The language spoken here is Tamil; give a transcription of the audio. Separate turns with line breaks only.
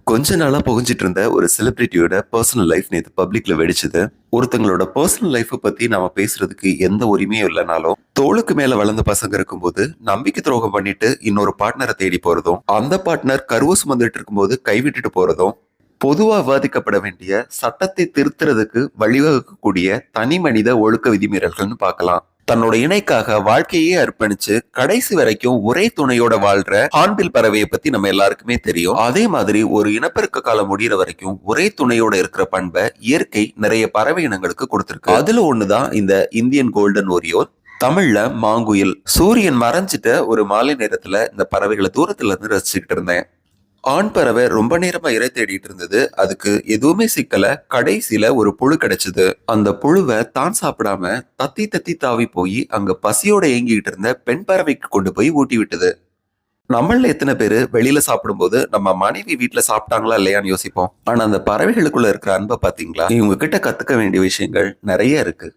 கொஞ்ச நாளா புகஞ்சிட்டு இருந்த ஒரு செலிபிரிட்டியோட பர்சனல் லைஃப் நேத்து பப்ளிக்ல வெடிச்சது. ஒருத்தங்களோட பர்சனல் லைஃப் பத்தி நாம பேசுறதுக்கு எந்த உரிமையும் இல்லைனாலும், தோளுக்கு மேல வளர்ந்த பசங்க இருக்கும்போது நம்பிக்கை துரோகம் பண்ணிட்டு இன்னொரு பார்ட்னரை தேடி போறதும், அந்த பார்ட்னர் கருவு சுமந்துட்டு இருக்கும்போது கைவிட்டுட்டு போறதும், பொதுவா விவாதிக்கப்பட வேண்டிய சட்டத்தை திருத்துறதுக்கு வழிவகுக்கக்கூடிய தனி மனித ஒழுக்க விதிமீறல்கள்னு பார்க்கலாம். தன்னோட இணைக்காக வாழ்க்கையே அர்ப்பணிச்சு கடைசி வரைக்கும் ஒரே துணையோட வாழ்ற ஹார்ன்பில் பறவையை பத்தி நம்ம எல்லாருக்குமே தெரியும். அதே மாதிரி ஒரு இனப்பெருக்க காலம் முடிகிற வரைக்கும் ஒரே துணையோட இருக்கிற பண்பை இயற்கை நிறைய பறவை இனங்களுக்கு கொடுத்திருக்கு. அதுல ஒண்ணுதான் இந்த இந்தியன் கோல்டன் ஓரியோர், தமிழ்ல மாங்குயில். சூரியன் மறைஞ்சிட்ட ஒரு மாலை நேரத்துல இந்த பறவைகளை தூரத்துல இருந்து ரசிச்சுக்கிட்டு இருந்தேன். ஆண் பறவை ரொம்ப நேரமா இரை தேடிட்டு இருந்தது. அதுக்கு எதுவுமே சிக்கல. கடைசியில ஒரு புழு கிடைச்சது. அந்த புழுவை தான் சாப்பிடாம தத்தி தத்தி தாவி போய் அங்க பசியோட ஏங்கிட்டு இருந்த பெண் பறவைக்கு கொண்டு போய் ஊட்டி விட்டது. நம்மள எத்தனை பேரு வெளியில சாப்பிடும்போது நம்ம மனைவி வீட்டுல சாப்பிட்டாங்களா இல்லையான்னு யோசிப்போம். ஆனா அந்த பறவைகளுக்குள்ள இருக்கிற அன்பை பாத்தீங்களா? இவங்க கிட்ட கத்துக்க வேண்டிய விஷயங்கள் நிறைய இருக்கு.